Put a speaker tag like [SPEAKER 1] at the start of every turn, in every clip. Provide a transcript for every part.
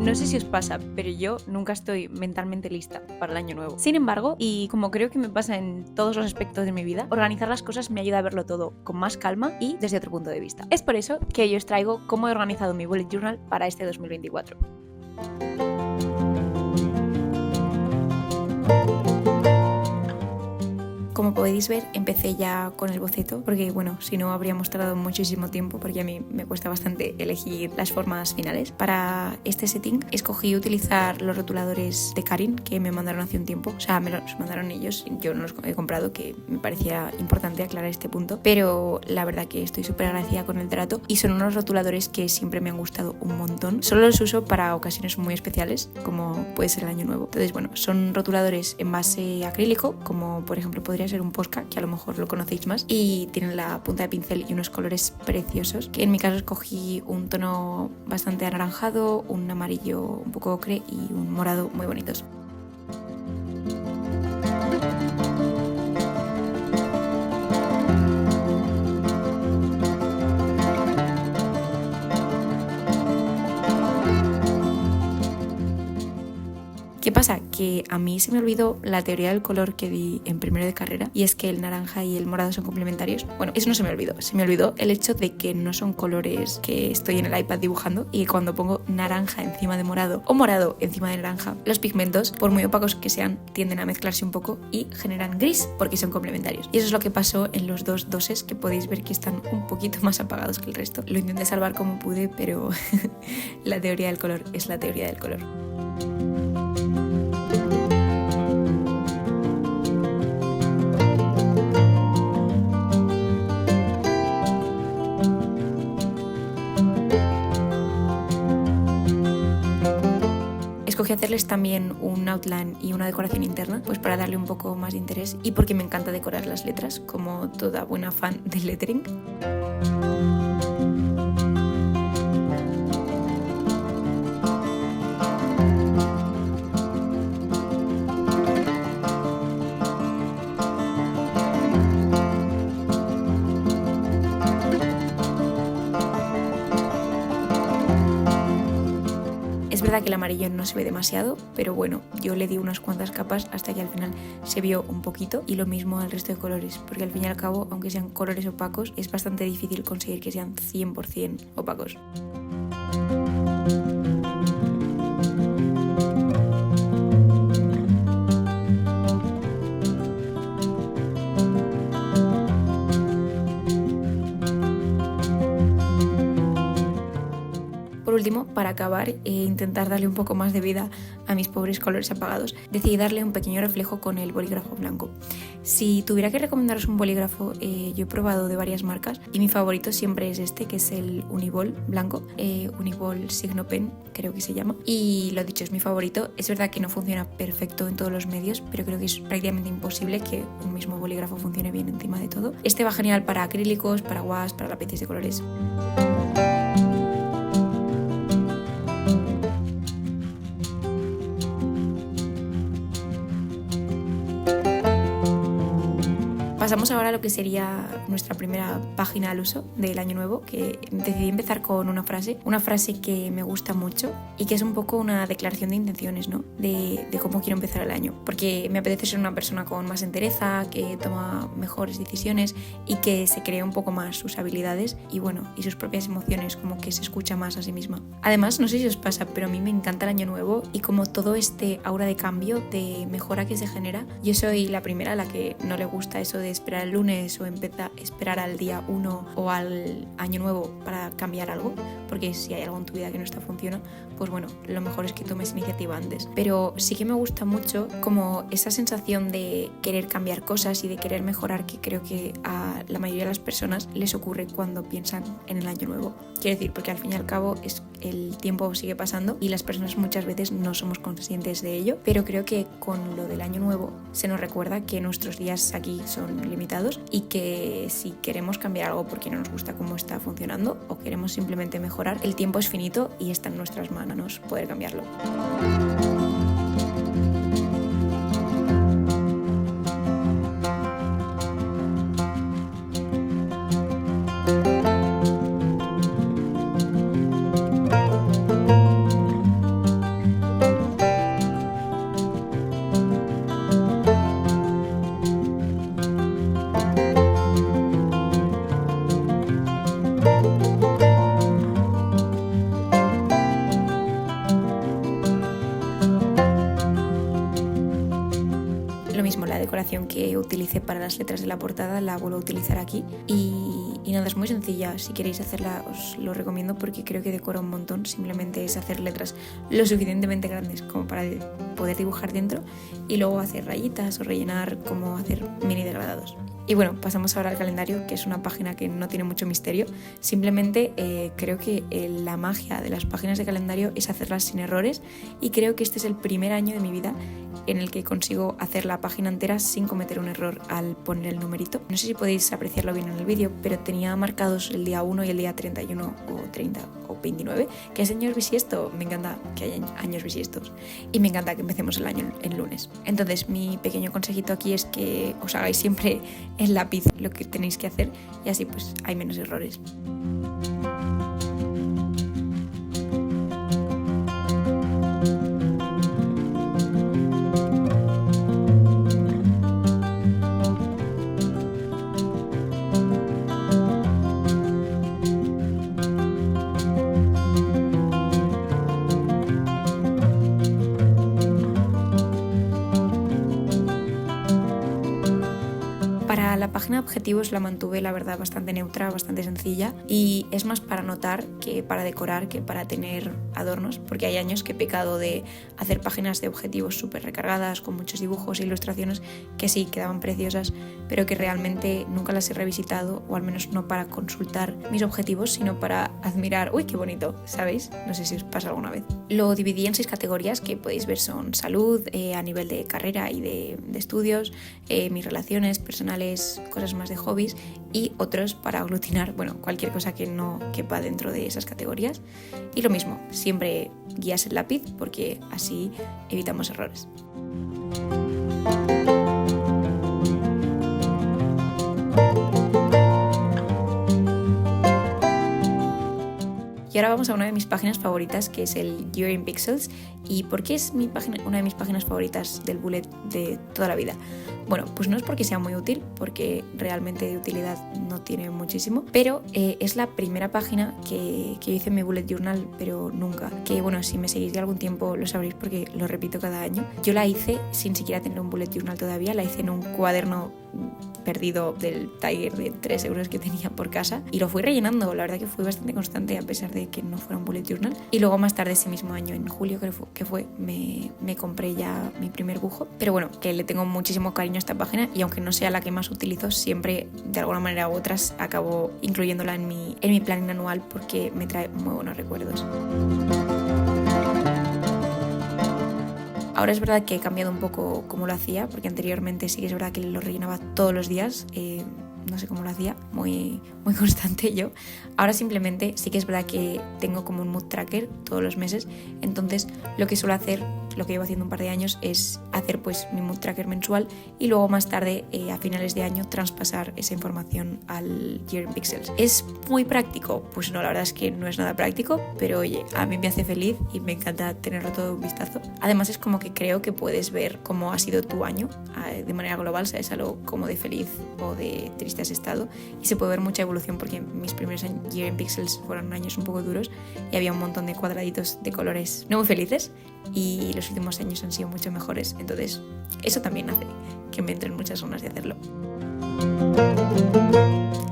[SPEAKER 1] No sé si os pasa, pero yo nunca estoy mentalmente lista para el año nuevo. Sin embargo, y como creo que me pasa en todos los aspectos de mi vida, organizar las cosas me ayuda a verlo todo con más calma y desde otro punto de vista. Es por eso que hoy os traigo cómo he organizado mi bullet journal para este 2024. Como podéis ver, empecé ya con el boceto, porque bueno, si no habríamos tardado muchísimo tiempo, porque a mí me cuesta bastante elegir las formas finales. Para este setting escogí utilizar los rotuladores de Carin que me mandaron hace un tiempo, o sea, me los mandaron ellos, yo no los he comprado, que me parecía importante aclarar este punto, pero la verdad que estoy súper agradecida con el trato y son unos rotuladores que siempre me han gustado un montón. Solo los uso para ocasiones muy especiales, como puede ser el año nuevo. Entonces, bueno, son rotuladores en base acrílico, como por ejemplo podría ser un Posca, que a lo mejor lo conocéis más, y tienen la punta de pincel y unos colores preciosos, que en mi caso escogí un tono bastante anaranjado, un amarillo un poco ocre y un morado muy bonitos. ¿Qué pasa? Que a mí se me olvidó la teoría del color que di en primero de carrera, y es que el naranja y el morado son complementarios. Bueno, eso no se me olvidó el hecho de que no son colores que estoy en el iPad dibujando y que cuando pongo naranja encima de morado o morado encima de naranja, los pigmentos, por muy opacos que sean, tienden a mezclarse un poco y generan gris porque son complementarios. Y eso es lo que pasó en los dos doses, que podéis ver que están un poquito más apagados que el resto. Lo intenté salvar como pude, pero la teoría del color es la teoría del color. Escogí hacerles también un outline y una decoración interna, pues para darle un poco más de interés y porque me encanta decorar las letras, como toda buena fan del lettering. Es verdad que el amarillo no se ve demasiado, pero bueno, yo le di unas cuantas capas hasta que al final se vio un poquito, y lo mismo al resto de colores, porque al fin y al cabo, aunque sean colores opacos, es bastante difícil conseguir que sean 100% opacos. Por último, para acabar e intentar darle un poco más de vida a mis pobres colores apagados, decidí darle un pequeño reflejo con el bolígrafo blanco. Si tuviera que recomendaros un bolígrafo, yo he probado de varias marcas y mi favorito siempre es este, que es el Uniball blanco, Uniball Signo Pen creo que se llama, y lo dicho, es mi favorito. Es verdad que no funciona perfecto en todos los medios, pero creo que es prácticamente imposible que un mismo bolígrafo funcione bien encima de todo. Este va genial para acrílicos, para gouache, para lápices de colores. Pasamos ahora a lo que sería nuestra primera página al uso del año nuevo, que decidí empezar con una frase que me gusta mucho y que es un poco una declaración de intenciones, ¿no? De cómo quiero empezar el año, porque me apetece ser una persona con más entereza, que toma mejores decisiones y que se cree un poco más sus habilidades y bueno, y sus propias emociones, como que se escucha más a sí misma. Además, no sé si os pasa, pero a mí me encanta el año nuevo y como todo este aura de cambio, de mejora que se genera. Yo soy la primera a la que no le gusta eso de esperar el lunes o esperar al día 1 o al año nuevo para cambiar algo, porque si hay algo en tu vida que no está funcionando, pues bueno, lo mejor es que tomes iniciativa antes. Pero sí que me gusta mucho como esa sensación de querer cambiar cosas y de querer mejorar, que creo que a la mayoría de las personas les ocurre cuando piensan en el año nuevo. Quiero decir, porque al fin y al cabo el tiempo sigue pasando y las personas muchas veces no somos conscientes de ello, pero creo que con lo del año nuevo se nos recuerda que nuestros días aquí son limitados y que si queremos cambiar algo porque no nos gusta cómo está funcionando o queremos simplemente mejorar, el tiempo es finito y está en nuestras manos poder cambiarlo. decoración que utilicé para las letras de la portada la vuelvo a utilizar aquí. Y nada, es muy sencilla. Si queréis hacerla os lo recomiendo porque creo que decora un montón. Simplemente es hacer letras lo suficientemente grandes como para poder dibujar dentro y luego hacer rayitas o rellenar, como hacer mini degradados. Y bueno, pasamos ahora al calendario, que es una página que no tiene mucho misterio. Simplemente creo que la magia de las páginas de calendario es hacerlas sin errores, y creo que este es el primer año de mi vida en el que consigo hacer la página entera sin cometer un error al poner el numerito. No sé si podéis apreciarlo bien en el vídeo, pero tenía marcados el día 1 y el día 31 o 30 o 29, que es año bisiesto. Me encanta que haya años bisiestos y me encanta que empecemos el año el lunes. Entonces mi pequeño consejito aquí es que os hagáis siempre en lápiz lo que tenéis que hacer y así pues hay menos errores. Para la página de objetivos la mantuve, la verdad, bastante neutra, bastante sencilla, y es más para anotar que para decorar, que para tener adornos, porque hay años que he pecado de hacer páginas de objetivos súper recargadas, con muchos dibujos e ilustraciones que sí, quedaban preciosas, pero que realmente nunca las he revisitado, o al menos no para consultar mis objetivos, sino para admirar, ¡uy, qué bonito! ¿Sabéis? No sé si os pasa alguna vez. Lo dividí en 6 categorías que podéis ver: son salud, a nivel de carrera y de estudios, mis relaciones personales, cosas más de hobbies, y otros para aglutinar, bueno, cualquier cosa que no quepa dentro de esas categorías. Y lo mismo, siempre guías el lápiz porque así evitamos errores. Y ahora vamos a una de mis páginas favoritas, que es el Year in Pixels. ¿Y por qué es una de mis páginas favoritas del bullet de toda la vida? Bueno, pues no es porque sea muy útil, porque realmente de utilidad no tiene muchísimo, pero es la primera página que yo hice en mi bullet journal, pero nunca. Que bueno, si me seguís de algún tiempo lo sabréis porque lo repito cada año. Yo la hice sin siquiera tener un bullet journal todavía, la hice en un cuaderno perdido del Tiger de 3 euros que tenía por casa y lo fui rellenando. La verdad que fui bastante constante a pesar de que no fuera un bullet journal. Y luego más tarde ese mismo año, en julio me compré ya mi primer bujo. Pero bueno, que le tengo muchísimo cariño a esta página, y aunque no sea la que más utilizo, siempre de alguna manera u otras acabo incluyéndola en mi planning anual porque me trae muy buenos recuerdos. Ahora es verdad que he cambiado un poco cómo lo hacía, porque anteriormente sí que es verdad que lo rellenaba todos los días, no sé cómo lo hacía, muy constante yo. Ahora simplemente sí que es verdad que tengo como un mood tracker todos los meses, entonces lo que suelo hacer, lo que llevo haciendo un par de años, es hacer pues mi mood tracker mensual y luego más tarde, a finales de año, traspasar esa información al Year in Pixels. ¿Es muy práctico? Pues no, la verdad es que no es nada práctico, pero oye, a mí me hace feliz y me encanta tenerlo todo de un vistazo. Además es como que creo que puedes ver cómo ha sido tu año de manera global, ¿sabes? Algo como de feliz o de triste has estado, y se puede ver mucha evolución porque mis primeros Year in Pixels fueron años un poco duros y había un montón de cuadraditos de colores no muy felices, y los últimos años han sido mucho mejores, entonces eso también hace que me entren muchas ganas de hacerlo.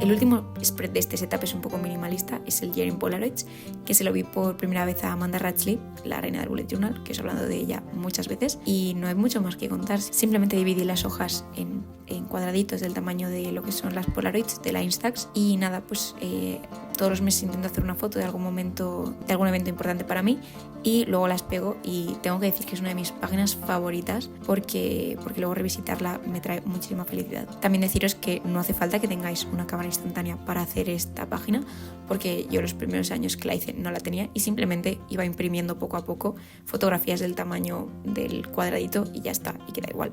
[SPEAKER 1] El último spread de este setup es un poco minimalista, es el Year in Polaroids, que se lo vi por primera vez a Amanda Ratchley, la reina del bullet journal, que os he hablado de ella muchas veces, y no hay mucho más que contar. Simplemente dividí las hojas en cuadraditos del tamaño de lo que son las Polaroids de la Instax, y nada, pues todos los meses intento hacer una foto de algún evento importante para mí y luego las pego, y tengo que decir que es una de mis páginas favoritas porque luego revisitarla me trae muchísima felicidad. También deciros que no hace falta que tengáis una cámara instantánea para hacer esta página, porque yo los primeros años que la hice no la tenía y simplemente iba imprimiendo poco a poco fotografías del tamaño del cuadradito y ya está, y queda igual.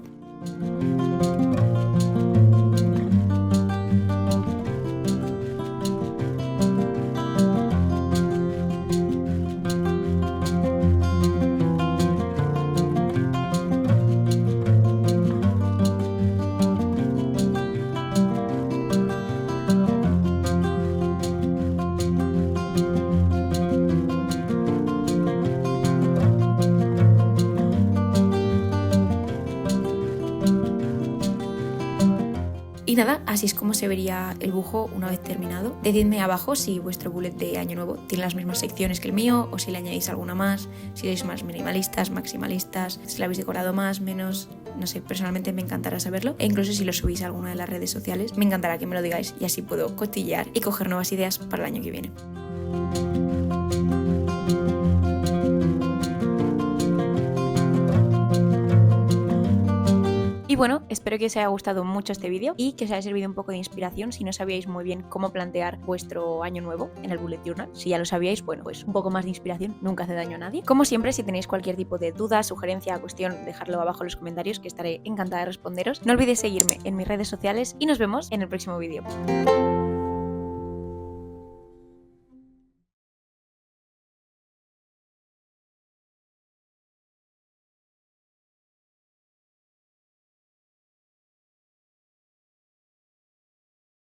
[SPEAKER 1] nada, así es como se vería el bujo una vez terminado. Decidme abajo si vuestro bullet de año nuevo tiene las mismas secciones que el mío o si le añadís alguna más, si sois más minimalistas, maximalistas, si la habéis decorado más, menos, no sé, personalmente me encantará saberlo, e incluso si lo subís a alguna de las redes sociales, me encantará que me lo digáis y así puedo cotillear y coger nuevas ideas para el año que viene. Y bueno, espero que os haya gustado mucho este vídeo y que os haya servido un poco de inspiración si no sabíais muy bien cómo plantear vuestro año nuevo en el bullet journal. Si ya lo sabíais, bueno, pues un poco más de inspiración nunca hace daño a nadie. Como siempre, si tenéis cualquier tipo de duda, sugerencia, cuestión, dejadlo abajo en los comentarios, que estaré encantada de responderos. No olvidéis seguirme en mis redes sociales y nos vemos en el próximo vídeo.